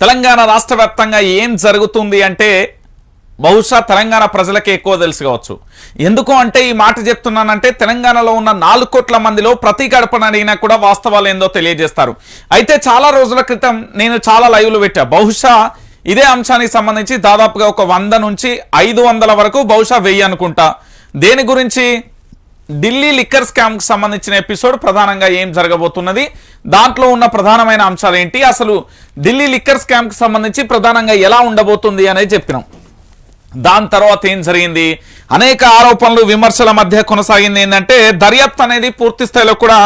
తెలంగాణ రాష్ట్ర వ్యాప్తంగా ఏం జరుగుతుంది అంటే బహుశా తెలంగాణ ప్రజలకే ఎక్కువ తెలుసు కావచ్చు. ఎందుకు అంటే ఈ మాట చెప్తున్నానంటే తెలంగాణలో ఉన్న 4 కోట్ల మందిలో ప్రతి గడపన అడిగినా కూడా వాస్తవాలు ఏందో తెలియజేస్తారు. అయితే చాలా రోజుల క్రితం నేను చాలా లైవ్లు పెట్టా. బహుశా ఇదే అంశానికి సంబంధించి దాదాపుగా ఒక 100 నుంచి 500 వరకు, బహుశా 1000 అనుకుంటా. దేని గురించి? ఢిల్లీ లిక్కర్ స్కామ్ కి సంబంధించిన ఎపిసోడ్, ప్రధానంగా ఏం జరగబోతున్నది, దాంట్లో ఉన్న ప్రధానమైన అంశాలు ఏంటి, అసలు ఢిల్లీ లిక్కర్ స్కామ్ కి సంబంధించి ప్రధానంగా ఎలా ఉండబోతుంది అనేది చెప్పినాం. దాని తర్వాత ఏం జరిగింది, అనేక ఆరోపణలు విమర్శల మధ్య కొనసాగింది ఏంటంటే దర్యాప్తు అనేది పూర్తి స్థాయిలో కూడా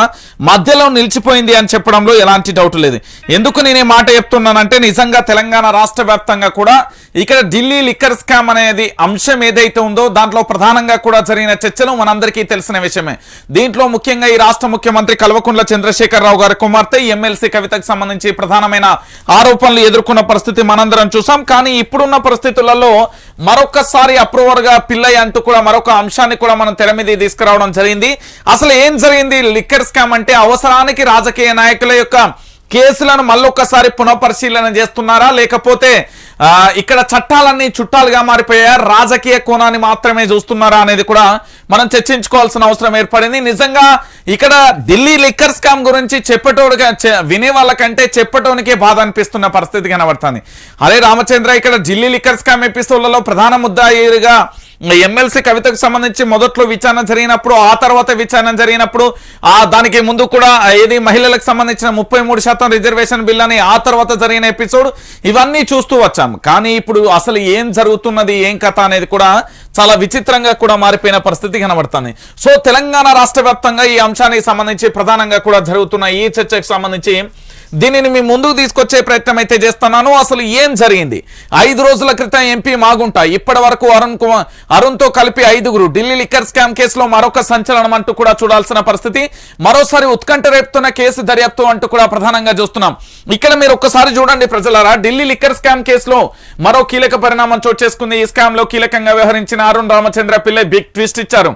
మధ్యలో నిలిచిపోయింది అని చెప్పడంలో ఎలాంటి డౌట్ లేదు. ఎందుకు నేను ఈ మాట చెప్తున్నానంటే నిజంగా తెలంగాణ రాష్ట్ర వ్యాప్తంగా కూడా ఇక్కడ ఢిల్లీ లిక్కర్ స్కామ్ అనేది అంశం ఏదైతే ఉందో దాంట్లో ప్రధానంగా కూడా జరిగిన చర్చలు మనందరికీ తెలిసిన విషయమే. దీంట్లో ముఖ్యంగా ఈ రాష్ట్ర ముఖ్యమంత్రి కల్వకుంట్ల చంద్రశేఖరరావు గారి కుమార్తె ఎమ్మెల్సీ కవితకు సంబంధించి ప్రధానమైన ఆరోపణలు ఎదుర్కొన్న పరిస్థితి మనందరం చూసాం. కానీ ఇప్పుడున్న పరిస్థితులలో మరొకసారి అప్రూవర్ గా పిల్లయ్య అంటూ కూడా మరొక అంశాన్ని కూడా మనం తెర మీద తీసుకురావడం జరిగింది. అసలు ఏం జరిగింది? లిక్కర్ స్కామ్ అంటే అవసరానికి రాజకీయ నాయకుల యొక్క కేసులను మళ్ళొక్కసారి పునఃపరిశీలన చేస్తున్నారా, లేకపోతే ఇక్కడ చట్టాలన్నీ చుట్టాలుగా మారిపోయా, రాజకీయ కోణాన్ని మాత్రమే చూస్తున్నారా అనేది కూడా మనం చర్చించుకోవాల్సిన అవసరం ఏర్పడింది. నిజంగా ఇక్కడ ఢిల్లీ లిక్కర్ స్కామ్ గురించి చెప్పేటోడుగా వినే వాళ్ళకంటే చెప్పటోనికే బాధ అనిపిస్తున్న పరిస్థితి కనబడుతుంది. అరే రామచంద్ర, ఇక్కడ ఢిల్లీ లిక్కర్ స్కామ్ ఎపిసోడ్లలో ప్రధాన ముద్దాయిగా ఎమ్మెల్సీ కవితకు సంబంధించి మొదట్లో విచారణ జరిగినప్పుడు, ఆ తర్వాత విచారణ జరిగినప్పుడు, దానికి ముందు కూడా ఏది మహిళలకు సంబంధించిన 33% రిజర్వేషన్ బిల్ అని ఆ తర్వాత జరిగిన ఎపిసోడ్, ఇవన్నీ చూస్తూ వచ్చాం. కానీ ఇప్పుడు అసలు ఏం జరుగుతున్నది, ఏం కథ అనేది కూడా చాలా విచిత్రంగా కూడా మారిపోయిన పరిస్థితి కనబడుతుంది. సో తెలంగాణ రాష్ట్ర వ్యాప్తంగా ఈ అంశానికి సంబంధించి ప్రధానంగా కూడా జరుగుతున్న ఈ చర్చకు సంబంధించి దీనిని మీ ముందుకు తీసుకొచ్చే ప్రయత్నం అయితే చేస్తున్నాను. అసలు ఏం జరిగింది? 5 రోజుల క్రితం ఎంపీ మాగుంట ఇప్పటి వరకు అరుణ్తో కలిపి 5గురు ఢిల్లీ లిక్కర్ స్కామ్ కేసులో మరొక సంచలనం అంటూ కూడా చూడాల్సిన పరిస్థితి. మరోసారి ఉత్కంఠ రేపుతున్న కేసు దర్యాప్తు అంటూ కూడా ప్రధానంగా చూస్తున్నాం. ఇక్కడ మీరు ఒక్కసారి చూడండి ప్రజలారా, ఢిల్లీ లిక్కర్ స్కామ్ కేసులో మరో కీలక పరిణామం చోటు చేసుకుంది. ఈ స్కామ్ లో కీలకంగా వ్యవహరించిన అరుణ్ రామచంద్ర పిల్లై బిగ్ ట్విస్ట్ ఇచ్చారు.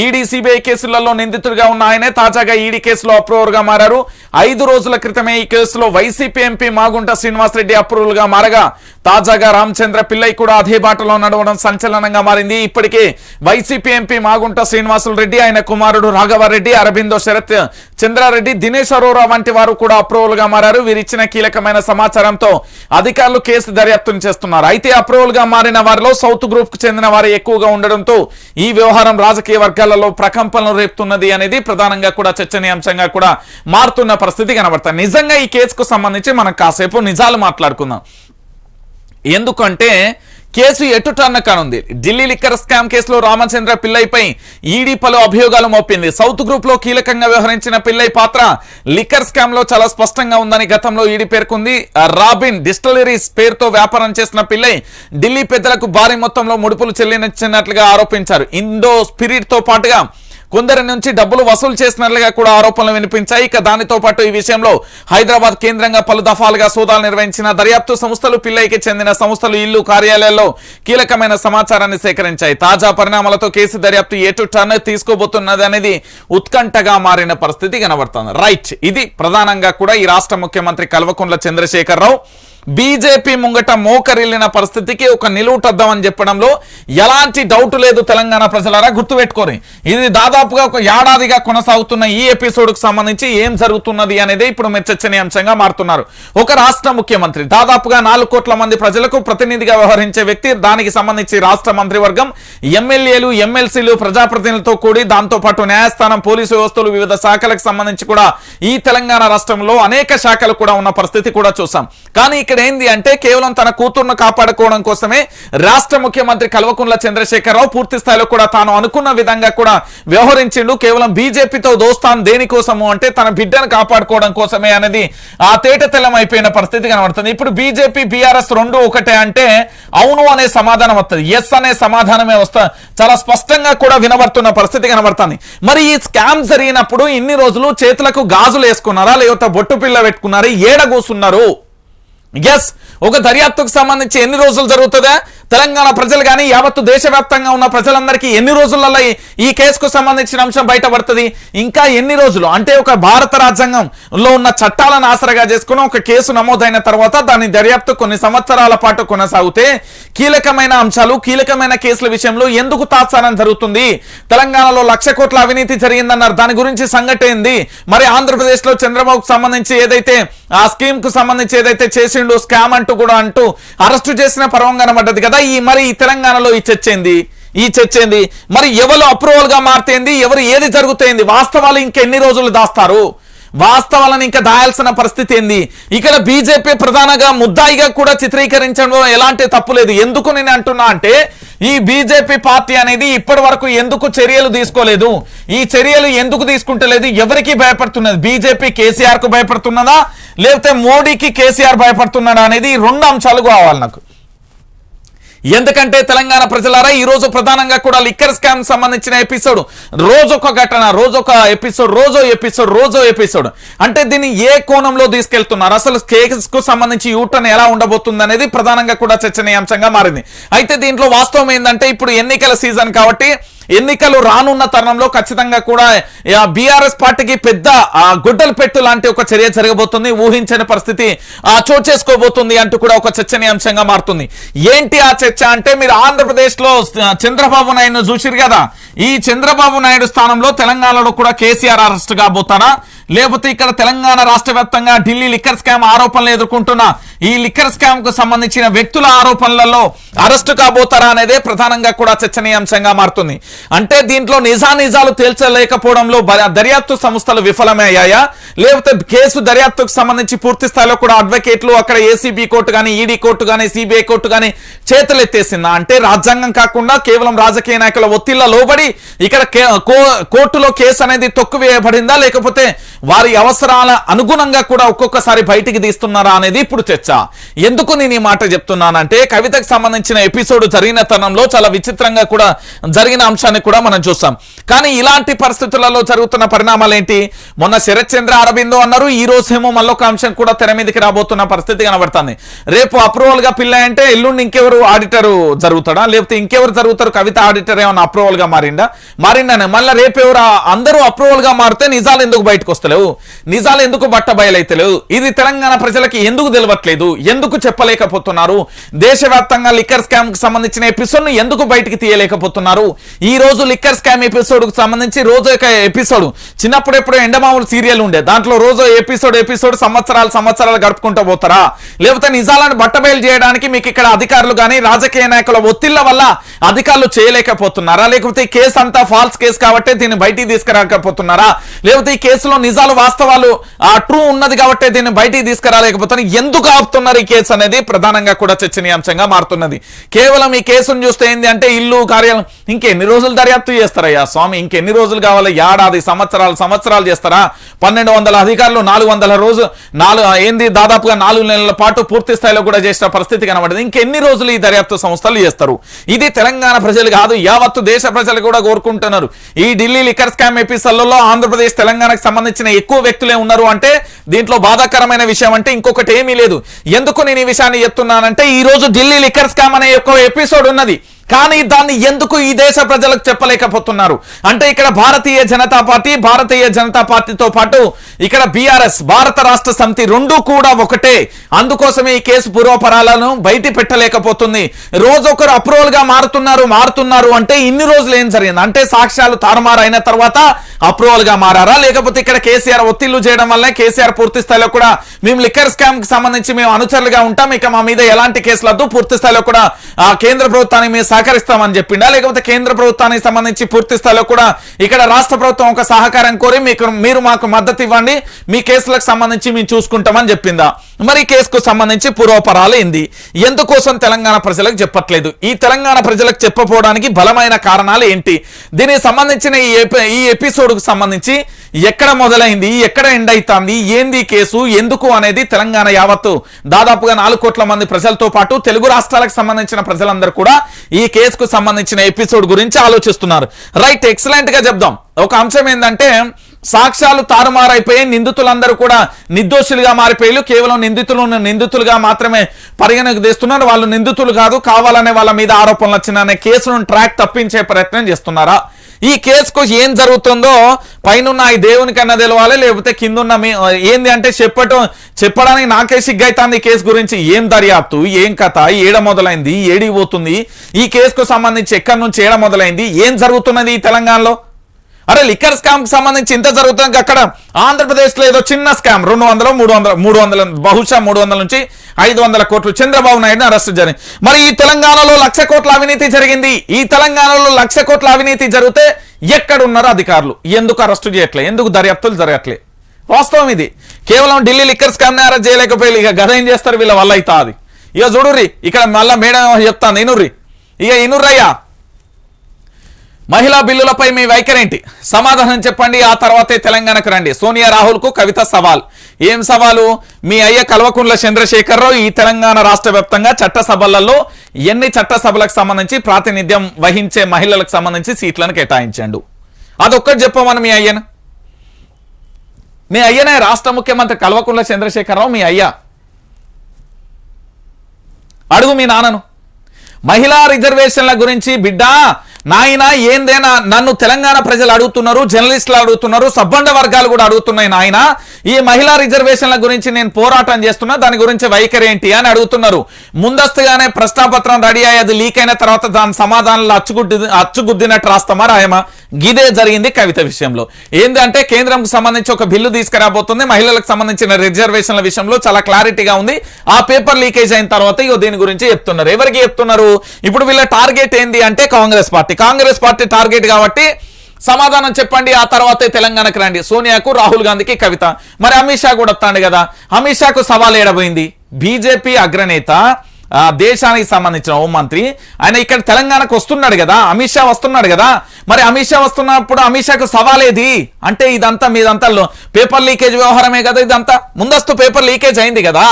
ఈడీ సిబిఐ కేసులలో నిందితుడిగా ఉన్న ఆయనే తాజాగా ఈడీ కేసులో అప్రూవర్ గా మారారు. 5 రోజుల క్రితమే ఈ కేసులో వైసీపీ ఎంపీ మాగుంట శ్రీనివాసరెడ్డి అప్రూవల్ గా మారగా తాజాగా రామచంద్ర పిల్లై కూడా అదే బాటలో నడవడం సంచలనంగా మారింది. ఇప్పటికే వైసీపీ ఎంపీ మాగుంట శ్రీనివాసరెడ్డి, ఆయన కుమారుడు రాఘవారెడ్డి, అరబిందో శరత్ చంద్రారెడ్డి, దినేష్ అరోరా వంటి వారు కూడా అప్రూవల్ గా మారారు. వీరిచ్చిన కీలకమైన సమాచారంతో అధికారులు కేసు దర్యాప్తును చేస్తున్నారు. అయితే అప్రూవల్ గా మారిన వారిలో సౌత్ గ్రూప్ కు చెందిన వారు ఎక్కువగా ఉండడంతో ఈ వ్యవహారం రాజకీయ వర్గాలలో ప్రకంపనలు రేపుతున్నది అనేది ప్రధానంగా కూడా చర్చనీయాంశంగా కూడా మారుతున్న పరిస్థితి కనబడుతుంది. నిజంగా ఈ కేసుకు సంబంధించి మనం కాసేపు నిజాలు మాట్లాడుకుందాం. ఎందుకంటే కేసు ఎటు టర్న్ కానుంది. ఢిల్లీ లిక్కర్ స్కామ్ కేసులో రామచంద్ర పిల్లైపై ఈడీ పలు అభియోగాలు మోపింది. సౌత్ గ్రూప్ లో కీలకంగా వ్యవహరించిన పిల్లై పాత్ర లిక్కర్ స్కామ్ లో చాలా స్పష్టంగా ఉందని గతంలో ఈడీ పేర్కొంది. రాబిన్ డిస్టిలరీస్ పేరుతో వ్యాపారం చేసిన పిల్లై ఢిల్లీ పెద్దలకు భారీ మొత్తంలో ముడుపులు చెల్లించినట్లుగా ఆరోపించారు. ఇండో స్పిరిట్ తో పాటుగా కొందరి నుంచి డబ్బులు వసూలు చేసినట్లుగా కూడా ఆరోపణలు వినిపించాయి. ఇక దానితో పాటు ఈ విషయంలో హైదరాబాద్ కేంద్రంగా పలు దఫాలుగా సోదాలు నిర్వహించిన దర్యాప్తు సంస్థలు పిల్లైకి చెందిన సంస్థలు ఇల్లు, కార్యాలయాల్లో కీలకమైన సమాచారాన్ని సేకరించాయి. తాజా పరిణామాలతో కేసు దర్యాప్తు ఎటు టర్న్ తీసుకోబోతున్నది అనేది ఉత్కంఠగా మారిన పరిస్థితి కనబడుతుంది. రైట్, ఇది ప్రధానంగా కూడా ఈ రాష్ట్ర ముఖ్యమంత్రి కల్వకుంట్ల చంద్రశేఖరరావు బీజేపీ ముంగట మోకరిల్లిన పరిస్థితికి ఒక నిలువుటద్దామని చెప్పడంలో ఎలాంటి డౌట్ లేదు. తెలంగాణ ప్రజలారా గుర్తుపెట్టుకోని, ఇది దాదాపుగా ఒక ఏడాదిగా కొనసాగుతున్న ఈ ఎపిసోడ్ కు సంబంధించి ఏం జరుగుతున్నది అనేది ఇప్పుడు మీరు చర్చనీయాంశంగా మారుతున్నారు. ఒక రాష్ట్ర ముఖ్యమంత్రి, దాదాపుగా 4 కోట్ల మంది ప్రజలకు ప్రతినిధిగా వ్యవహరించే వ్యక్తి, దానికి సంబంధించి రాష్ట్ర మంత్రివర్గం, ఎమ్మెల్యేలు, ఎమ్మెల్సీలు, ప్రజాప్రతినిధులతో కూడి దాంతో పాటు న్యాయస్థానం, పోలీసు వ్యవస్థలు, వివిధ శాఖలకు సంబంధించి కూడా ఈ తెలంగాణ రాష్ట్రంలో అనేక శాఖలు కూడా ఉన్న పరిస్థితి కూడా చూసాం. కానీ ఇక్కడ ఏంది అంటే కేవలం తన కూతురును కాపాడుకోవడం కోసమే రాష్ట్ర ముఖ్యమంత్రి కల్వకుంట్ల చంద్రశేఖరరావు పూర్తి స్థాయిలో కూడా తాను అనుకున్న విధంగా కూడా వ్యవహరించిండు. కేవలం బీజేపీతో దోస్తాను దేనికోసము అంటే తన బిడ్డను కాపాడుకోవడం కోసమే అనేది ఆ తేటతెల్లం అయిపోయిన పరిస్థితి కనబడుతుంది. ఇప్పుడు బీజేపీ, బీఆర్ఎస్ రెండు ఒకటే అంటే అవును అనే సమాధానం వస్తుంది, ఎస్ అనే సమాధానమే వస్తా చాలా స్పష్టంగా కూడా వినబడుతున్న పరిస్థితి కనబడుతుంది. మరి ఈ స్కామ్ జరిగినప్పుడు ఇన్ని రోజులు చేతులకు గాజులు వేసుకున్నారా, లేకపోతే బొట్టు పిల్ల పెట్టుకున్నారా, ఏడ కూసున్నారు? ఎస్, ఒక దర్యాప్తుకు సంబంధించి ఎన్ని రోజులు జరుగుతుందా? తెలంగాణ ప్రజలు కానీ యావత్తు దేశవ్యాప్తంగా ఉన్న ప్రజలందరికీ ఎన్ని రోజులలో ఈ కేసుకు సంబంధించిన అంశం బయటపడుతుంది? ఇంకా ఎన్ని రోజులు అంటే ఒక భారత రాజ్యాంగంలో ఉన్న చట్టాలను ఆసరగా చేసుకుని ఒక కేసు నమోదైన తర్వాత దాని దర్యాప్తు కొన్ని సంవత్సరాల పాటు కొనసాగితే కీలకమైన అంశాలు కీలకమైన కేసుల విషయంలో ఎందుకు తాత్సారం జరుగుతుంది? తెలంగాణలో 1,00,000 కోట్ల అవినీతి జరిగిందన్నారు, దాని గురించి సంఘటన ఏంది? మరి ఆంధ్రప్రదేశ్ లో చంద్రబాబుకు సంబంధించి ఏదైతే ఆ స్కీమ్ కు సంబంధించి ఏదైతే చేసిండు స్కామ్ అంటూ కూడా అంటూ అరెస్టు చేసిన పర్వం కనబడ్డది కదా. మరి ఈ తెలంగాణలో ఈ చర్చ ఏంది? మరి ఎవరు అప్రూవల్ గా మారుతేంది, ఎవరు ఏది జరుగుతోంది? వాస్తవాలు ఇంకెన్ని రోజులు దాస్తారు? వాస్తవాలను ఇంకా దాయాల్సిన పరిస్థితి ఏంది? ఇక్కడ బీజేపీ ప్రధానంగా ముద్దాయిగా కూడా చిత్రీకరించడం ఎలాంటి తప్పు లేదు. ఎందుకు నేను అంటున్నా అంటే ఈ బీజేపీ పార్టీ అనేది ఇప్పటి వరకు ఎందుకు చర్యలు తీసుకోలేదు? ఈ చర్యలు ఎందుకు తీసుకుంటలేదు? ఎవరికి భయపడుతున్నది? బీజేపీ కేసీఆర్ కు భయపడుతున్నదా, లేకపోతే మోడీకి కేసీఆర్ భయపడుతున్నాడా అనేది 2 అంశాలు కావాలి నాకు. ఎందుకంటే తెలంగాణ ప్రజలారా ఈ రోజు ప్రధానంగా కూడా లిక్కర్ స్కామ్ సంబంధించిన ఎపిసోడ్ రోజొక ఘటన, రోజొక ఎపిసోడ్, రోజో ఎపిసోడ్ అంటే దీన్ని ఏ కోణంలో తీసుకెళ్తున్నారు, అసలు కేసుకు సంబంధించి యూటర్న్ ఎలా ఉండబోతుంది అనేది ప్రధానంగా కూడా చర్చనీయాంశంగా మారింది. అయితే దీంట్లో వాస్తవం ఏంటంటే ఇప్పుడు ఎన్నికల సీజన్ కాబట్టి ఎన్నికలు రానున్న తరుణంలో ఖచ్చితంగా కూడా బీఆర్ఎస్ పార్టీకి పెద్ద గుడ్డలు పెట్టు లాంటి ఒక చర్య జరగబోతుంది. ఊహించని పరిస్థితి చోటు చేసుకోబోతుంది అంటూ కూడా ఒక చర్చనీయాంశంగా మారుతుంది. ఏంటి ఆ చర్చ అంటే మీరు ఆంధ్రప్రదేశ్ లో చంద్రబాబు నాయుడు చూసిరు కదా, ఈ చంద్రబాబు నాయుడు స్థానంలో తెలంగాణలో కూడా కేసీఆర్ అరెస్ట్ కాబోతారా, లేకపోతే ఇక్కడ తెలంగాణ రాష్ట్ర వ్యాప్తంగా ఢిల్లీ లిక్కర్ స్కామ్ ఆరోపణలు ఎదుర్కొంటున్న ఈ లిక్కర్ స్కామ్ కు సంబంధించిన వ్యక్తుల ఆరోపణలలో అరెస్టు కాబోతారా అనేదే ప్రధానంగా కూడా చర్చనీయాంశంగా మారుతుంది. అంటే దీంట్లో నిజాలు తేల్చలేకపోవడంలో దర్యాప్తు సంస్థలు విఫలమయ్యాయా, లేకపోతే కేసు దర్యాప్తుకు సంబంధించి పూర్తి స్థాయిలో కూడా అడ్వకేట్లు అక్కడ ఏసీబీ కోర్టు కానీ, ఈడీ కోర్టు కానీ, సిబిఐ కోర్టు కానీ చేతులెత్తేసిందా? అంటే రాజ్యాంగం కాకుండా కేవలం రాజకీయ నాయకుల ఒత్తిళ్ల లోబడి ఇక్కడ కోర్టులో కేసు అనేది తొక్కువేయబడిందా, లేకపోతే వారి అవసరాల అనుగుణంగా కూడా ఒక్కొక్కసారి బయటికి తీస్తున్నారా అనేది ఇప్పుడు చర్చ. ఎందుకు నేను ఈ మాట చెప్తున్నానంటే కవితకు సంబంధించిన ఎపిసోడ్ జరిగిన తరుణంలో చాలా విచిత్రంగా కూడా జరిగిన అంశాన్ని కూడా మనం చూస్తాం. కానీ ఇలాంటి పరిస్థితులలో జరుగుతున్న పరిణామాలు ఏంటి? మొన్న శరత్ చంద్ర అరబిందో అన్నారు, ఈ రోజేమో మళ్ళొక అంశం కూడా తెర మీదకి రాబోతున్న పరిస్థితి కనబడుతుంది. రేపు అప్రూవల్ గా పిల్ల అంటే ఎల్లుండి ఇంకెవరు ఆడిటర్ జరుగుతాడా, లేకపోతే ఇంకెవరు జరుగుతారు? కవిత ఆడిటర్ ఏమన్నా అప్రూవల్ గా మారిండానే మళ్ళీ రేపు ఎవరు అందరూ అప్రూవల్ గా మారితే నిజాలు ఎందుకు బయటకు వస్తలేవు? నిజాలు ఎందుకు బట్ట బయలైతలేవు? ఇది తెలంగాణ ప్రజలకి ఎందుకు తెలియట్లేదు? ఎందుకు చెప్పలేకపోతున్నారు? దేశవ్యాప్తంగా లిక్కర్ స్కామ్ కు సంబంధించిన ఎపిసోడ్ ను ఎందుకు బయటికి తీయలేకపోతున్నారు? ఈ రోజు లిక్కర్ స్కామ్ ఎపిసోడ్ కు సంబంధించి రోజు ఎపిసోడ్ చిన్నప్పుడెప్పుడు ఎండమావులు సీరియల్ ఉండే దాంట్లో రోజు ఎపిసోడ్ సంవత్సరాలు గడుపుకుంటూ పోతారా, లేకపోతే నిజాలను బట్టబయలు చేయడానికి మీకు ఇక్కడ అధికారులు కానీ రాజకీయ నాయకుల ఒత్తిళ్ల వల్ల అధికారులు చేయలేకపోతున్నారా, లేకపోతే ఈ కేసు అంతా ఫాల్స్ కేసు కాబట్టి దీన్ని బయటికి తీసుకురాకపోతున్నారా, లేకపోతే ఈ కేసులో నిజాలు వాస్తవాలు ట్రూ ఉన్నది కాబట్టి దీన్ని బయటికి తీసుకురాలేకపోతున్నారు? ఎందుకు ఆపుతున్నారు ఈ కేసు అనేది ప్రధానంగా కూడా చర్చనీయాంశంగా మారుతున్నది. కేవలం ఈ కేసును చూస్తే ఏంది అంటే ఇల్లు కార్యాలయం ఇంకెన్ని రోజులు దర్యాప్తు చేస్తారయ్యా స్వామి? ఇంకెన్ని రోజులు కావాలి? ఏడాది సంవత్సరాలు చేస్తారా? 1200 అధికారులు 400 రోజు ఏంది దాదాపుగా 4 నెలల పాటు పూర్తి స్థాయిలో కూడా చేసిన పరిస్థితి కనబడింది. ఇంకెన్ని రోజులు ఈ దర్యాప్తు సంస్థలు చేస్తారు? ఇది తెలంగాణ ప్రజలు కాదు, యావత్తు దేశ ప్రజలు కూడా కోరుకుంటున్నారు. ఈ ఢిల్లీ లిక్కర్ స్కామ్ ఎపిసోడ్లలో ఆంధ్రప్రదేశ్ తెలంగాణకు సంబంధించిన ఎక్కువ వ్యక్తులే ఉన్నారు అంటే దీంట్లో బాధాకరమైన విషయం అంటే ఇంకొకటి ఏమీ లేదు. ఎందుకు నేను ఈ విషయాన్ని చెప్తున్నానంటే ఈ రోజు ఢిల్లీ లిక్కర్ స్కామ్ అనే ఒక ఎపిసోడ్ ఉన్నది, కానీ దాన్ని ఎందుకు ఈ దేశ ప్రజలకు చెప్పలేకపోతున్నారు అంటే ఇక్కడ భారతీయ జనతా పార్టీతో పాటు ఇక్కడ బీఆర్ఎస్ భారత రాష్ట్ర సమితి రెండు కూడా ఒకటే. అందుకోసమే ఈ కేసు పూర్వపరాలను బయట పెట్టలేకపోతుంది. రోజొకరు అప్రూవల్ గా మారుతున్నారు అంటే ఇన్ని రోజులు ఏం జరిగింది అంటే సాక్ష్యాలు తారుమారు అయిన తర్వాత అప్రూవల్ గా మారారా, లేకపోతే ఇక్కడ కేసీఆర్ ఒత్తిళ్లు చేయడం వల్ల కేసీఆర్ పూర్తి స్థాయిలో కూడా మేము లిక్కర్ స్కామ్ కి సంబంధించి మేము అనుచరులుగా ఉంటాం, ఇక మా మీద ఎలాంటి కేసులద్దు, పూర్తి స్థాయిలో కూడా కేంద్ర ప్రభుత్వానికి మేము సహకరిస్తామని చెప్పిండా, లేకపోతే కేంద్ర ప్రభుత్వానికి సంబంధించి పూర్తి స్థాయిలో కూడా ఇక్కడ రాష్ట్ర ప్రభుత్వం ఒక సహకారం కోరి మీరు మాకు మద్దతు ఇవ్వండి, మీ కేసులకు సంబంధించి మేము చూసుకుంటామని చెప్పిందా? మరి కేసుకు సంబంధించి పూర్వపరాలు ఏంది? ఎందుకోసం తెలంగాణ ప్రజలకు చెప్పట్లేదు? ఈ తెలంగాణ ప్రజలకు చెప్పపోవడానికి బలమైన కారణాలు ఏంటి? దీనికి సంబంధించిన ఈ ఎపిసోడ్ కు సంబంధించి ఎక్కడ మొదలైంది, ఎక్కడ ఎండ్ అవుతుంది, ఏంది కేసు, ఎందుకు అనేది తెలంగాణ యావత్తు దాదాపుగా 4 కోట్ల మంది ప్రజలతో పాటు తెలుగు రాష్ట్రాలకు సంబంధించిన ప్రజలందరూ కూడా ఈ కేసుకు సంబంధించిన ఎపిసోడ్ గురించి ఆలోచిస్తున్నారు. రైట్, ఎక్సలెంట్ గా చెప్దాం. ఒక అంశం ఏంటంటే సాక్ష్యాలు తారుమారైపోయి నిందితులందరూ కూడా నిర్దోషులుగా మారిపోయి కేవలం నిందితులుగా మాత్రమే పరిగణకు తీస్తున్నారు. వాళ్ళు నిందితులు కాదు, కావాలనే వాళ్ళ మీద ఆరోపణలు వచ్చిన కేసులను ట్రాక్ తప్పించే ప్రయత్నం చేస్తున్నారా? ఈ కేసుకు ఏం జరుగుతుందో పైన ఈ దేవునికన్నా తెలవాలి, లేకపోతే కిందున్న ఏంది అంటే చెప్పడానికి నాకే సిగ్గైతుంది. ఈ కేసు గురించి ఏం దర్యాప్తు, ఏం కథ, ఏడ మొదలైంది, ఏడికి పోతుంది, ఈ కేసుకు సంబంధించి ఎక్కడి నుంచి ఏడ మొదలైంది, ఏం జరుగుతున్నది ఈ తెలంగాణలో? అరే లిక్కర్ స్కామ్ కి సంబంధించి ఇంత జరుగుతుంది, అక్కడ ఆంధ్రప్రదేశ్ లో ఏదో చిన్న స్కామ్ 200 బహుశా 300 నుంచి 500 కోట్లు చంద్రబాబు నాయుడు అరెస్ట్ జరిగింది. మరి ఈ తెలంగాణలో 1,00,000 కోట్ల అవినీతి జరిగింది. ఈ తెలంగాణలో 1,00,000 కోట్ల అవినీతి జరిగితే ఎక్కడున్నారు అధికారులు? ఎందుకు అరెస్టు చేయట్లే? ఎందుకు దర్యాప్తులు జరగట్లే? వాస్తవం ఇది. కేవలం ఢిల్లీ లిక్కర్ స్కామ్ ని అరెస్ట్ చేయలేకపోయి ఇక గద ఏం చేస్తారు వీళ్ళ వల్ల అయితే అది. ఇక చూడుర్రి, ఇక్కడ మళ్ళా మేడం చెప్తాను ఇనుర్రి, ఇక ఇనుర్రయ్యా, మహిళా బిల్లులపై మీ వైఖరేంటి? సమాధానం చెప్పండి, ఆ తర్వాతే తెలంగాణకు రండి. సోనియా రాహుల్ కు కవిత సవాల్. ఏం సవాలు? మీ అయ్య కల్వకుంట్ల చంద్రశేఖరరావు ఈ తెలంగాణ రాష్ట్ర వ్యాప్తంగా చట్టసభలలో ఎన్ని చట్టసభలకు సంబంధించి ప్రాతినిధ్యం వహించే మహిళలకు సంబంధించి సీట్లను కేటాయించండు. అదొక్కటి చెప్పమని మీ అయ్యనే రాష్ట్ర ముఖ్యమంత్రి కల్వకుంట్ల చంద్రశేఖరరావు మీ అయ్య. అడుగు మీ నాన్నను. మహిళా రిజర్వేషన్ల గురించి బిడ్డ నాయన ఏందేనా నన్ను తెలంగాణ ప్రజలు అడుగుతున్నారు, జర్నలిస్టులు అడుగుతున్నారు, సబ్బండ వర్గాలు కూడా అడుగుతున్నాయి. నాయన ఈ మహిళా రిజర్వేషన్ల గురించి నేను పోరాటం చేస్తున్నా, దాని గురించి వైఖరి ఏంటి అని అడుగుతున్నారు. ముందస్తుగానే ప్రశ్నాపత్రం రెడీ అయ్యేది లీక్ అయిన తర్వాత దాని సమాధానాలు అచ్చుగుద్దినట్టు రాస్తామా రాయమా? గిదే జరిగింది కవిత విషయంలో. ఏంటంటే కేంద్రంకు సంబంధించి ఒక బిల్లు తీసుకురాబోతుంది, మహిళలకు సంబంధించిన రిజర్వేషన్ల విషయంలో చాలా క్లారిటీగా ఉంది. ఆ పేపర్ లీకేజ్ అయిన తర్వాత దీని గురించి చెప్తున్నారు. ఎవరికి చెప్తున్నారు? ఇప్పుడు వీళ్ళ టార్గెట్ ఏంది అంటే కాంగ్రెస్ పార్టీ టార్గెట్ కాబట్టి సమాధానం చెప్పండి, ఆ తర్వాతే తెలంగాణకు రండి. సోనియాకు, రాహుల్ గాంధీకి, కవిత. మరి అమిత్ షా కూడా వస్తాడు కదా, అమిత్ షాకు సవాల్ ఏడబోయింది. బీజేపీ అగ్రనేత, దేశానికి సంబంధించిన హోంమంత్రి, ఆయన ఇక్కడ తెలంగాణకు వస్తున్నాడు కదా, అమిత్ షా వస్తున్నాడు కదా. మరి అమిత్ షా వస్తున్నప్పుడు అమిత్ షాకు సవాలేది అంటే ఇదంతా మీదంతా పేపర్ లీకేజ్ వ్యవహారమే కదా. ఇదంతా ముందస్తు పేపర్ లీకేజ్ అయింది కదా.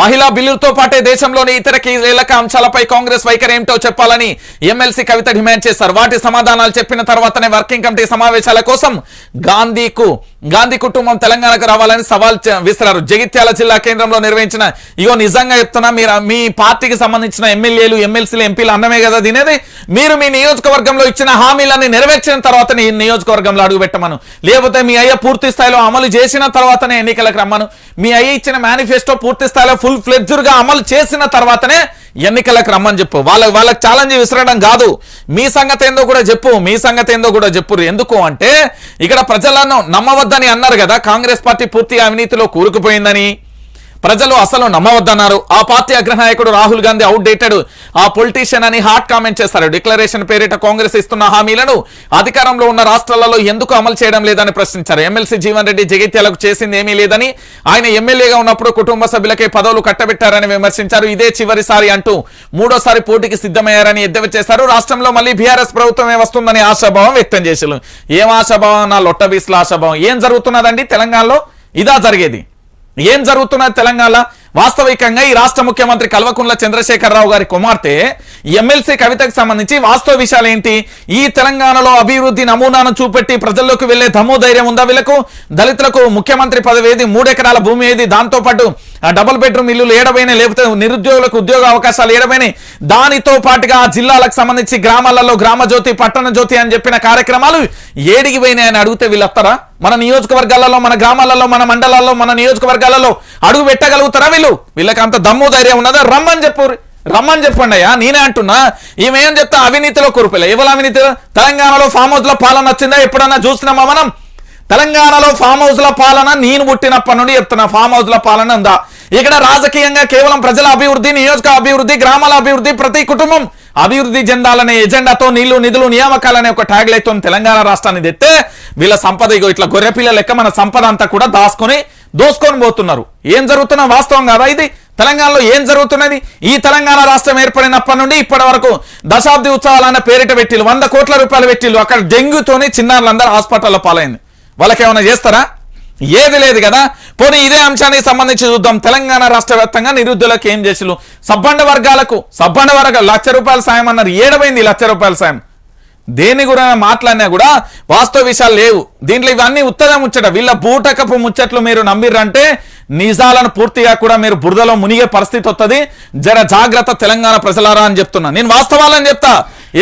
మహిళా బిల్లులతో పాటే దేశంలోని ఇతర కీలక అంశాలపై కాంగ్రెస్ వైఖరి ఏమిటో చెప్పాలని ఎమ్మెల్సీ కవిత డిమాండ్ చేశారు. వాటి సమాధానాలు చెప్పిన తర్వాతనే వర్కింగ్ కమిటీ సమావేశాల కోసం గాంధీ కుటుంబం తెలంగాణకు రావాలని సవాల్ విసిరారు. జగిత్యాల జిల్లా కేంద్రంలో నిర్వహించిన నిజంగా చెప్తున్నా, మీరు మీ పార్టీకి సంబంధించిన ఎమ్మెల్యేలు, ఎమ్మెల్సీలు, ఎంపీలు అన్నమే కదా తినేది. మీరు మీ నియోజకవర్గంలో ఇచ్చిన హామీలన్నీ నెరవేర్చిన తర్వాతనే ఈ నియోజకవర్గంలో అడుగు పెట్టమను, లేకపోతే మీ అయ్య పూర్తి స్థాయిలో అమలు చేసిన తర్వాతనే ఎన్నికలకు రమ్మను. మీ అయ్య ఇచ్చిన మేనిఫెస్టో పూర్తి స్థాయిలో ఫుల్ ఫ్లెడ్జ్డ్ గా అమలు చేసిన తర్వాతనే ఎన్నికలకు రమ్మని చెప్పు. వాళ్ళకి ఛాలెంజ్ విసరడం కాదు. మీ సంగతి ఏందో కూడా చెప్పు. ఎందుకు అంటే ఇక్కడ ప్రజలను నమ్మవద్దని అన్నారు కదా, కాంగ్రెస్ పార్టీ పూర్తిగా అవినీతిలో కూరుకుపోయిందని ప్రజలు అసలు నమ్మవద్దన్నారు. ఆ పార్టీ అగ్రనాయకుడు రాహుల్ గాంధీ అవుట్డేటెడ్ ఆ పొలిటీషియన్ అని హాట్ కామెంట్ చేశారు. డిక్లరేషన్ పేరిట కాంగ్రెస్ ఇస్తున్న హామీలను అధికారంలో ఉన్న రాష్ట్రాలలో ఎందుకు అమలు చేయడం లేదని ప్రశ్నించారు. ఎమ్మెల్సీ జీవన్ రెడ్డి జగిత్యాలకు చేసింది ఏమీ లేదని, ఆయన ఎమ్మెల్యేగా ఉన్నప్పుడు కుటుంబ సభ్యులకే పదవులు కట్టబెట్టారని విమర్శించారు. ఇదే చివరిసారి అంటూ మూడోసారి పోటీకి సిద్ధమయ్యారని ఎద్దేవా చేశారు. రాష్ట్రంలో మళ్ళీ బీఆర్ఎస్ ప్రభుత్వమే వస్తుందని ఆశాభావం వ్యక్తం చేశారు. ఏం ఆశాభావం? నా లొట్టబీస్ల ఆశాభావం. ఏం జరుగుతున్నదండి తెలంగాణలో? ఇదా జరిగేది? ఏం జరుగుతున్నది తెలంగాణ? వాస్తవికంగా ఈ రాష్ట్ర ముఖ్యమంత్రి కల్వకుంట్ల చంద్రశేఖరరావు గారి కుమార్తె ఎమ్మెల్సీ కవితకు సంబంధించి వాస్తవ విషయాలు ఏంటి? ఈ తెలంగాణలో అభివృద్ధి నమూనాను చూపెట్టి ప్రజల్లోకి వెళ్లే దమ్ము ధైర్యం ఉందా వీళ్ళకు? దళితులకు ముఖ్యమంత్రి పదవి ఏది? 3 ఎకరాల భూమి ఏది? దాంతో పాటు డబుల్ బెడ్రూమ్ ఇల్లులు ఏడబైనా, లేకపోతే నిరుద్యోగులకు ఉద్యోగ అవకాశాలు ఏడబైనాయి. దానితో పాటుగా ఆ జిల్లాలకు సంబంధించి గ్రామాలలో గ్రామ జ్యోతి, పట్టణ జ్యోతి అని చెప్పిన కార్యక్రమాలు ఏడికి పోయినాయని అడిగితే వీళ్ళు వస్తారా? మన నియోజకవర్గాలలో, మన గ్రామాలలో, మన మండలాల్లో, మన నియోజకవర్గాలలో అడుగు పెట్టగలుగుతారా వీళ్ళు? వీళ్ళకి అంత దమ్ము ధైర్యం ఉన్నదా? రమ్మని చెప్పండి అయ్యా. నేనే అంటున్నా, ఈమెం చెప్తా అవినీతిలో కురుపిల్ల. ఎవరు అవినీతి? తెలంగాణలో ఫామ్ హౌస్ లో పాలన వచ్చిందా? ఎప్పుడన్నా చూసినామా మనం? తెలంగాణలో ఫామ్ హౌస్ ల పాలన నేను పుట్టినప్పటి నుండి చెప్తున్నా, ఫామ్ హౌస్ ల పాలన ఉందా? ఇక్కడ రాజకీయంగా కేవలం ప్రజల అభివృద్ధి, నియోజక అభివృద్ధి, గ్రామాల అభివృద్ధి, ప్రతి కుటుంబం అభివృద్ధి చెందాలనే ఎజెండాతో నీళ్లు, నిధులు, నియామకాలనే ఒక ట్యాగ్ లైతో తెలంగాణ రాష్ట్రాన్ని తెస్తే వీళ్ళ సంపద ఇట్లా గొర్రెపిల్ల లెక్క మన సంపద అంతా కూడా దోసుకొని పోతున్నారు. ఏం జరుగుతున్నా వాస్తవం కాదా ఇది? తెలంగాణలో ఏం జరుగుతున్నది? ఈ తెలంగాణ రాష్ట్రం ఏర్పడినప్పటి నుండి ఇప్పటి వరకు దశాబ్ది ఉత్సవాలన్న పేరిట పెట్టిళ్ళు, 100 కోట్ల రూపాయలు పెట్టిళ్ళు. అక్కడ డెంగ్యూతోని చిన్నారులందరూ హాస్పిటల్లో పాలైంది. వాళ్ళకేమైనా చేస్తారా? ఏది లేదు కదా. పోనీ ఇదే అంశానికి సంబంధించి చూద్దాం. తెలంగాణ రాష్ట్ర వ్యాప్తంగా నిరుద్యోగులకు ఏం చేసిళ్ళు? సబ్బండ వర్గాలకు 1,00,000 రూపాయల సాయం అన్నారు. ఏడమైంది 1,00,000 రూపాయల సాయం? దేని గురైనా మాట్లాడినా కూడా వాస్తవ విషయాలు లేవు దీంట్లో. ఇవన్నీ ఉత్తరం ముచ్చట, వీళ్ళ బూటకపు ముచ్చట్లు మీరు నమ్మిర్రంటే నిజాలను పూర్తిగా కూడా మీరు బురదలో మునిగే పరిస్థితి వస్తుంది. జర జాగ్రత్త తెలంగాణ ప్రజలారా అని చెప్తున్నా. నేను వాస్తవాలని చెప్తా.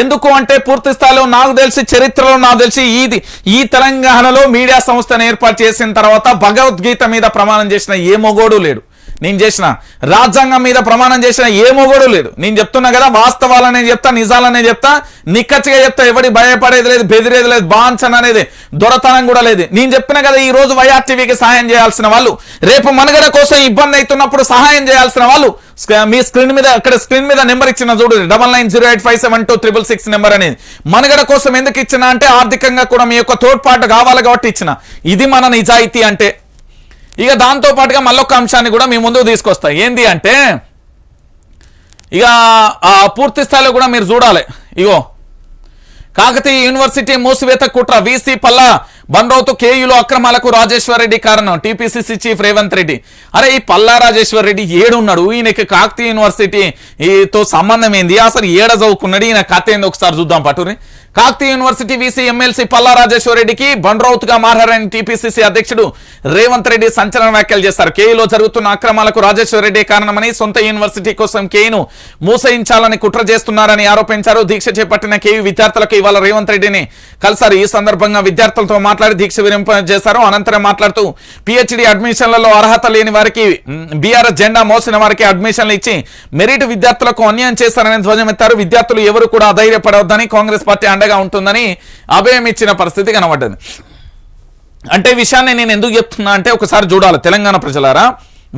ఎందుకు అంటే పూర్తి స్థాయిలో నాకు తెలిసి చరిత్రలో నాకు తెలిసి ఈ తెలంగాణలో మీడియా సంస్థను ఏర్పాటు చేసిన తర్వాత భగవద్గీత మీద ప్రమాణం చేసిన ఏ మొగోడు లేడు. నేను చేసిన రాజ్యాంగం మీద ప్రమాణం చేసిన ఏ మొగోడు లేదు. నేను చెప్తున్నా కదా, వాస్తవాలనే చెప్తా, నిజాలనే చెప్తా, నిక్కచ్చిగా చెప్తా. ఎవడి భయపడేది లేదు, బెదిరేది లేదు, బాంచన్ అనేది దొరతనం కూడా లేదు. నేను చెప్పిన కదా, ఈ రోజు వైఆర్టీవీకి సహాయం చేయాల్సిన వాళ్ళు, రేపు మనుగడ కోసం ఇబ్బంది అవుతున్నప్పుడు సహాయం చేయాల్సిన వాళ్ళు మీ స్క్రీన్ మీద, అక్కడ స్క్రీన్ మీద నెంబర్ ఇచ్చిన చూడు, 9908572666 నెంబర్ అనేది. మనుగడ కోసం ఎందుకు ఇచ్చిన అంటే ఆర్థికంగా కూడా మీ యొక్క తోడ్పాటు కావాలి కాబట్టి ఇచ్చిన. ఇది మన నిజాయితీ అంటే. ఇక దాంతో పాటుగా మళ్ళొక అంశాన్ని కూడా మీ ముందుకు తీసుకొస్తా. ఏంది అంటే ఇక పూర్తి స్థాయిలో కూడా మీరు చూడాలి. ఇగో కాకతీయ యూనివర్సిటీ మూసివేత కుట్ర, వీసీ పల్లా బండ్రౌతు కేయులో అక్రమాలకు రాజేశ్వర్ రెడ్డి కారణం, టీపీసీసీ చీఫ్ రేవంత్ రెడ్డి. అరే ఈ పల్లా రాజేశ్వర్ రెడ్డి ఏడున్నాడు? ఈయనకి కాకతీయ యూనివర్సిటీతో సంబంధం ఏంది? అసలు ఏడ చదువుకున్నాడు? ఈయన కథ ఏంది ఒకసారి చూద్దాం పట్టురి. Kakatiya university VC MLC Palla Rajeshwar రెడ్డికి బండ్రౌత్గా మారారని టీపీసీసీ అధ్యక్షుడు రేవంత్ రెడ్డి సంచలన వ్యాఖ్యలు చేశారు. కేయులో జరుగుతున్న అక్రమాలకు రాజేశ్వర్ రెడ్డి కారణమని, సొంత యూనివర్సిటీ కోసం కేయును మూసేయించాలని కుట్ర చేస్తున్నారని ఆరోపించారు. దీక్ష చేపట్టిన కేయు విద్యార్థులకు ఇవాళ రేవంత్ రెడ్డిని కలిసారు. ఈ సందర్భంగా విద్యార్థులతో మాట్లాడి దీక్ష విరింపజేశారు. అనంతరం మాట్లాడుతూ పిహెచ్డి అడ్మిషన్లలో అర్హత లేని వారికి, బీఆర్ఎస్ జెండా మోసిన వారికి అడ్మిషన్లు ఇచ్చి మెరిట్ విద్యార్థులకు అన్యాయం చేశారని ధ్వజమెత్తారు. విద్యార్థులు ఎవరు కూడా అధైర్యపడవద్దని, కాంగ్రెస్ పార్టీ అండగా ఉంటుందని అభయం ఇచ్చిన పరిస్థితి కనబడ్డది. అంటే విషయాన్ని నేను ఎందుకు చెప్తున్నా అంటే ఒకసారి చూడాలి తెలంగాణ ప్రజలారా,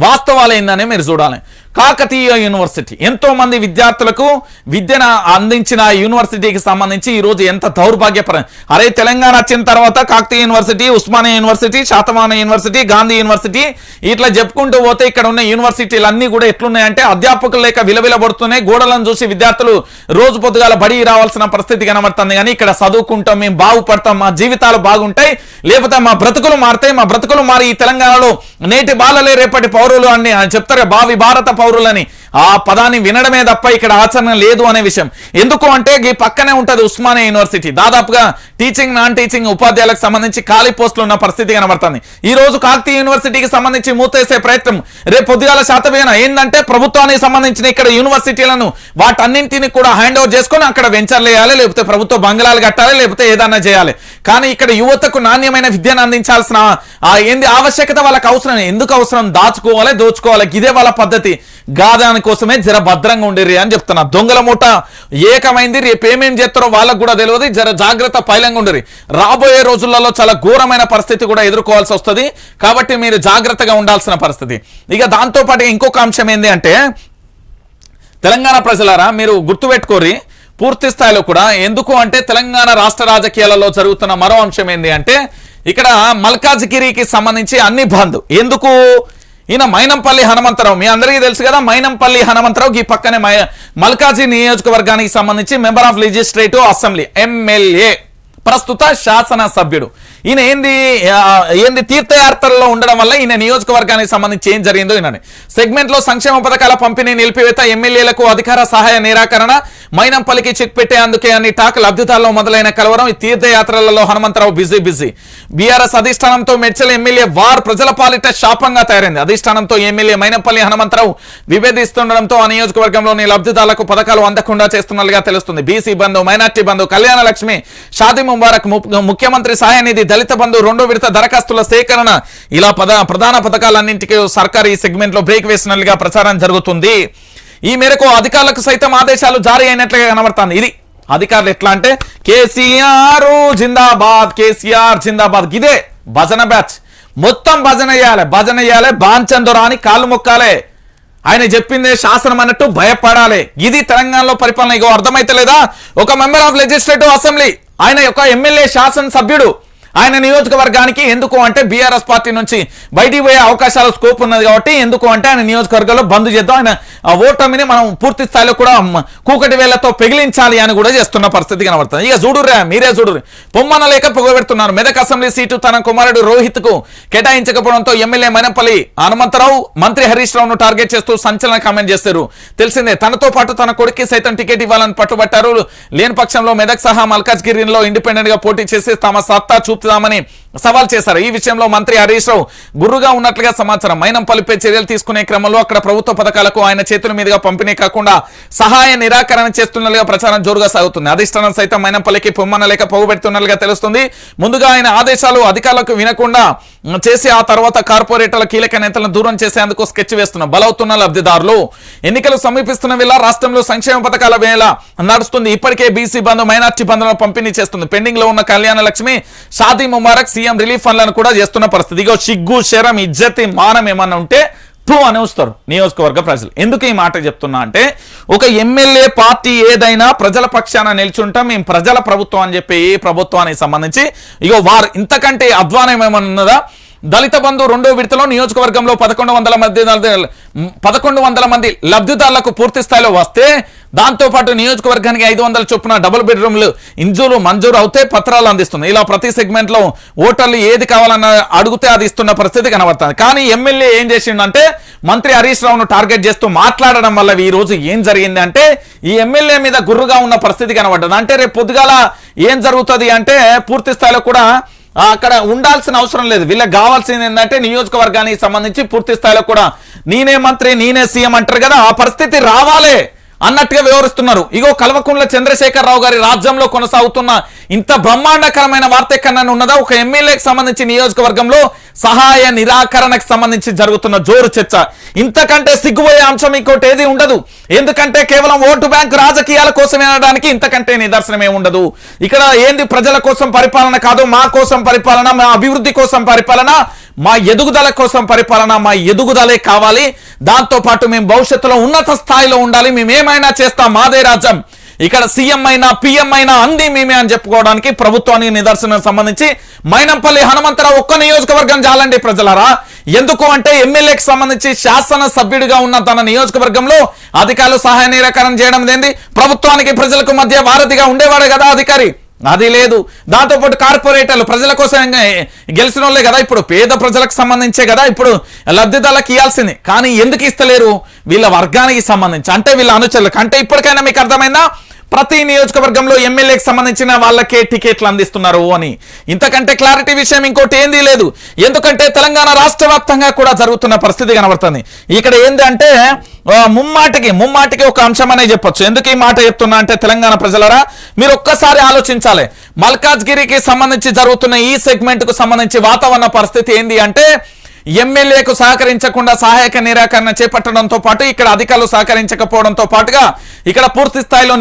వాస్తవాలు ఏందని మీరు చూడాలి. కాకతీయ యూనివర్సిటీ ఎంతో మంది విద్యార్థులకు విద్యను అందించిన యూనివర్సిటీకి సంబంధించి ఈరోజు ఎంత దౌర్భాగ్యపరం. అరే తెలంగాణ వచ్చిన తర్వాత Kakatiya university, Osmania university, Satavahana university, Gandhi university ఇట్లా చెప్పుకుంటూ పోతే ఇక్కడ ఉన్న యూనివర్సిటీలు అన్నీ కూడా ఎట్లున్నాయంటే అధ్యాపకులు లేక విలవిలబడుతున్నాయి. గోడలను చూసి విద్యార్థులు రోజు పొద్దుగాల బడి రావాల్సిన పరిస్థితి కనబడుతుంది. కానీ ఇక్కడ చదువుకుంటాం, మేము బాగుపడతాం, మా జీవితాలు బాగుంటాయి, లేకపోతే మా బ్రతుకులు మారుతాయి, మా బ్రతుకులు మారి ఈ తెలంగాణలో నేటి బాలలే రేపటి పౌరులు అని చెప్తారు, భావి భారత పౌరులని. ఆ పదాన్ని వినడమే తప్ప ఇక్కడ ఆచరణ లేదు అనే విషయం. ఎందుకు అంటే ఈ పక్కనే ఉంటది ఉస్మానియా యూనివర్సిటీ. దాదాపుగా టీచింగ్, నాన్ టీచింగ్ ఉపాధ్యాయులకు సంబంధించి ఖాళీ పోస్టులు ఉన్న పరిస్థితి కనబడుతుంది. ఈ రోజు కాకతీయ యూనివర్సిటీకి సంబంధించి మూతేసే ప్రయత్నం రేపు పొద్దుగాల శాతవేన ఏంటంటే ప్రభుత్వానికి సంబంధించిన ఇక్కడ యూనివర్సిటీలను వాటన్నింటినీ కూడా హ్యాండ్ ఓవర్ చేసుకొని అక్కడ వెంచర్లు వేయాలి, లేకపోతే ప్రభుత్వ బంగ్లాలు కట్టాలి, లేకపోతే ఏదన్నా చేయాలి. కానీ ఇక్కడ యువతకు నాణ్యమైన విద్యను అందించాల్సిన ఏంది ఆవశ్యకత వాళ్ళకి అవసరం. ఎందుకు అవసరం? దాచుకోవాలి, దోచుకోవాలి, ఇదే వాళ్ళ పద్ధతి. గాదాని కోసమే జర భద్రంగా ఉండిర్రి అని చెప్తున్నా. దొంగల మూట ఏకమైంది, రేపు ఏమేం చేస్తారో వాళ్ళకు కూడా తెలియదు. జర జాగ్రత్త, పైలంగా ఉండిర్రి. రాబోయే రోజులలో చాలా ఘోరమైన పరిస్థితి కూడా ఎదుర్కోవాల్సి వస్తుంది. కాబట్టి మీరు జాగ్రత్తగా ఉండాల్సిన పరిస్థితి. ఇక దాంతో పాటు ఇంకొక అంశం ఏంది అంటే తెలంగాణ ప్రజలారా మీరు గుర్తుపెట్టుకోరి పూర్తి స్థాయిలో కూడా. ఎందుకు అంటే తెలంగాణ రాష్ట్ర రాజకీయాలలో జరుగుతున్న మరో అంశం ఏంది అంటే ఇక్కడ మల్కాజ్గిరికి సంబంధించి అన్ని బంద్. ఎందుకు? ఈయన మైనంపల్లి హనుమంతరావు, మీ అందరికీ తెలుసు కదా, మైనంపల్లి హనుమంతరావు ఈ పక్కనే మల్కాజీ నియోజకవర్గానికి సంబంధించి member of legislative assembly, MLA, ప్రస్తుత శాసన సభ్యుడు. ఈయన ఏంది తీర్థయాత్రల్లో ఉండడం వల్ల ఈయన నియోజకవర్గానికి సంబంధించి ఏం జరిగిందో ఈయన సెగ్మెంట్లో సంక్షేమ పథకాల పంపిణీ నిలిపివేత, ఎమ్మెల్యేలకు అధికార సహాయ నిరాకరణ, మైనంపల్లికి చెక్ పెట్టేందుకే అని టాక్, లబ్ధిదారుల్లో మొదలైన కలవరం. ఈ తీర్థయాత్రలలో హనుమంతరావు బిజీ. బీఆర్ఎస్ అధిష్టానంతో మెడ్చల్ ఎమ్మెల్యే వార్ ప్రజల పాలిట శాపంగా తయారైంది. అధిష్టానంతో ఎమ్మెల్యే మైనంపల్లి హనుమంతరావు విభేదిస్తుండడంతో ఆ నియోజకవర్గంలోని లబ్ధిదారులకు పథకాలు అందకుండా చేస్తున్నట్లుగా తెలుస్తుంది. బీసీ బంధు, మైనార్టీ బంధు, కళ్యాణ లక్ష్మి, షాదీ ముబారక్, ముఖ్యమంత్రి సహాయ నిధి, దళిత బంధు, 2వ విడత దరఖాస్తుల సేకరణ, ఇలా ప్రధాన పథకాలన్నింటికీ సర్కారు ఈ సెగ్మెంట్ లో బ్రేక్ వేసినట్లుగా ప్రచారం జరుగుతుంది. ఈ మేరకు అధికారులకు సైతం ఆదేశాలు జారీ అయినట్లుగా కనబడుతుంది. ఇది అధికారులు ఎట్లా అంటే కేసీఆర్ జిందాబాద్, కేసీఆర్ జిందాబాద్, ఇదే భజన బ్యాచ్. మొత్తం భజన చేయాలి, బాంచందొర అని కాళ్ళు మొక్కాలే, ఆయన చెప్పిందే శాసనం అన్నట్టు భయపడాలి. ఇది తెలంగాణలో పరిపాలన. ఇగో అర్థమైతే లేదా? ఒక మెంబర్ ఆఫ్ లెజిస్లేటివ్ అసెంబ్లీ, ఆయన ఒక ఎమ్మెల్యే శాసన సభ్యుడు, ఆయన నియోజకవర్గానికి. ఎందుకు అంటే బీఆర్ఎస్ పార్టీ నుంచి బయటికి పోయే అవకాశాల స్కోప్ ఉన్నది కాబట్టి ఎందుకు అంటే ఆయన నియోజకవర్గంలో బంద్ చేద్దాం, ఆయన ఓటమిని మనం పూర్తి స్థాయిలో కూడా కూకటి వేళ్లతో పెగిలించాలి అని కూడా చేస్తున్న పరిస్థితి కనబడుతుంది. ఇక చూడుర్రా, మీరే చూడుర్రి, పొమ్మన లేక పొగబెడుతున్నారు. మెదక్ అసెంబ్లీ సీటు తన కుమారుడు రోహిత్ కు కేటాయించకపోవడంతో ఎమ్మెల్యే మైనంపల్లి హనుమంతరావు మంత్రి హరీష్ రావును టార్గెట్ చేస్తూ సంచలన కామెంట్ చేస్తారు. తెలిసిందే, తనతో పాటు తన కొడుక్కి సైతం టికెట్ ఇవ్వాలని పట్టుబట్టారు. లేని పక్షంలో మెదక్ సహా మల్కాజ్గిరిలో ఇండిపెండెంట్ గా పోటీ చేసి తమ సత్తా చూపుతామని సవాల్ చేశారు. ఈ విషయంలో మంత్రి హరీష్ రావు గుర్రుగా ఉన్నట్లుగా సమాచారం. మైనంపల్లిపై చర్యలు తీసుకునే క్రమంలో అక్కడ ప్రభుత్వ పథకాలకు ఆయన చేతుల మీదుగా పంపిణీ కాకుండా సహాయ నిరాకరణ చేస్తున్నట్లుగా ప్రచారం జోరుగా సాగుతుంది. అధిష్టానం సైతం మైనంపల్లికి పొమ్మన లేక పోగుపెడుతున్నట్లుగా తెలుస్తుంది. ముందుగా ఆయన ఆదేశాలు అధికారులకు వినకుండా చేసి ఆ తర్వాత కార్పొరేటర్ల కీలక నేతలను దూరం చేసేందుకు స్కెచ్ వేస్తున్న బలవుతున్న లబ్ధిదారులు. ఎన్నికలు సమీపిస్తున్న వేళ రాష్ట్రంలో సంక్షేమ పథకాల వేళ నడుస్తుంది. ఇప్పటికే బీసీ బంధు, మైనార్టీ బంధులను పంపిణీ చేస్తుంది. పెండింగ్ లో ఉన్న కళ్యాణ లక్ష్మి, షాదీ ముబారక్, సీఎం రిలీఫ్ ఫండ్లను కూడా చేస్తున్న పరిస్థితి. ఇగో సిగ్గు, శరం, ఇజ్జతి, మానం ఏమన్నా ఉంటే టూ అని వస్తారు నియోజకవర్గ ప్రజలు. ఎందుకు ఈ మాట చెప్తున్నా అంటే, ఒక ఎమ్మెల్యే పార్టీ ఏదైనా ప్రజల పక్షాన నిల్చుంటాం, మేము ప్రజల ప్రభుత్వం అని చెప్పి ఏ ప్రభుత్వానికి సంబంధించి ఇగో వారు ఇంతకంటే అధ్వానం ఏమన్నా ఉన్నదా? దళిత బంధు రెండో విడతలో నియోజకవర్గంలో 1100 మంది లబ్ధిదారులకు పూర్తి స్థాయిలో వస్తే, దాంతోపాటు నియోజకవర్గానికి 500 చొప్పున డబుల్ బెడ్రూమ్లు మంజూరు అవుతే పత్రాలు అందిస్తుంది. ఇలా ప్రతి సెగ్మెంట్ లో ఓటర్లు ఏది కావాలన్న అడిగితే అది ఇస్తున్న పరిస్థితి కనబడుతుంది. కానీ ఎమ్మెల్యే ఏం చేసిండంటే, మంత్రి హరీష్ రావును టార్గెట్ చేస్తూ మాట్లాడడం వల్ల ఈ రోజు ఏం జరిగింది అంటే, ఈ ఎమ్మెల్యే మీద గుర్రుగా ఉన్న పరిస్థితి కనబడ్డది. అంటే రేపు పొద్దుగాల ఏం జరుగుతుంది అంటే, పూర్తి స్థాయిలో కూడా అక్కడ ఉండాల్సిన అవసరం లేదు. వీళ్ళకి కావాల్సింది ఏంటంటే, నియోజకవర్గానికి సంబంధించి పూర్తి స్థాయిలో కూడా నేనే మంత్రి, నేనే సీఎం అంటారు కదా, ఆ పరిస్థితి రావాలే అన్నట్టుగా వివరిస్తున్నారు. ఇగో కల్వకుంట్ల చంద్రశేఖరరావు గారి రాజ్యంలో కొనసాగుతున్న ఇంత బ్రహ్మాండకరమైన వార్త ఎక్కడన్నా ఉన్నదా? ఒక ఎమ్మెల్యేకి సంబంధించి నియోజకవర్గంలో సహాయ నిరాకరణకు సంబంధించి జరుగుతున్న జోరు చర్చ. ఇంతకంటే సిగ్గుపోయే అంశం ఇంకోటి ఏది ఉండదు. ఎందుకంటే కేవలం ఓటు బ్యాంక్ రాజకీయాల కోసం అనడానికి ఇంతకంటే నిదర్శనమే ఉండదు. ఇక్కడ ఏంది, ప్రజల కోసం పరిపాలన కాదు, మా కోసం పరిపాలన, మా అభివృద్ధి కోసం పరిపాలన, మా ఎదుగుదల కోసం పరిపాలన, మా ఎదుగుదలే కావాలి. దాంతో పాటు మేము భవిష్యత్తులో ఉన్నత స్థాయిలో ఉండాలి, మేము ఏమైనా చేస్తాం, మాదే రాజ్యం, ఇక్కడ సీఎం అయినా పిఎం అయినా అంది మేమే అని చెప్పుకోవడానికి ప్రభుత్వానికి నిదర్శనం సంబంధించి మైనంపల్లి హనుమంతరావు ఒక్క నియోజకవర్గం చాలండి ప్రజలారా. ఎందుకు అంటే, ఎమ్మెల్యేకి సంబంధించి శాసన సభ్యుడిగా ఉన్న తన నియోజకవర్గంలో అధికారులు సహాయ నిరాకరణ చేయడం ఏంది? ప్రభుత్వానికి ప్రజలకు మధ్య వారధిగా ఉండేవాడే కదా అధికారి, అది లేదు. దాంతోపాటు కార్పొరేటర్లు ప్రజల కోసం గెలిచిన వాళ్ళే కదా, ఇప్పుడు పేద ప్రజలకు సంబంధించే కదా ఇప్పుడు లబ్ధిదారులకు ఇవ్వాల్సింది. కానీ ఎందుకు ఇస్తలేరు? వీళ్ళ వర్గానికి సంబంధించి, అంటే వీళ్ళ అనుచరులకు. అంటే ఇప్పటికైనా మీకు అర్థమైందా? ప్రతి నియోజకవర్గంలో ఎమ్మెల్యేకి సంబంధించిన వాళ్ళకే టికెట్లు అందిస్తున్నారు అని. ఇంతకంటే క్లారిటీ విషయం ఇంకోటి ఏంది లేదు. ఎందుకంటే తెలంగాణ రాష్ట్ర వ్యాప్తంగా కూడా జరుగుతున్న పరిస్థితి కనబడుతుంది. ఇక్కడ ఏంది అంటే, ముమ్మాటికి ఒక అంశం అనే చెప్పొచ్చు. ఎందుకు ఈ మాట చెప్తున్నా అంటే, తెలంగాణ ప్రజలరా మీరు ఒక్కసారి ఆలోచించాలి. మల్కాజ్గిరికి సంబంధించి జరుగుతున్న ఈ సెగ్మెంట్ కు సంబంధించి వాతావరణ పరిస్థితి ఏంది అంటే, ఎమ్మెల్యేకు సహకరించకుండా సహాయక నిరాకరణ చేపట్టడంతో పాటు ఇక్కడ అధికారులు సహకరించకపోవడంతో పాటుగా ఇక్కడ పూర్తి స్థాయిలో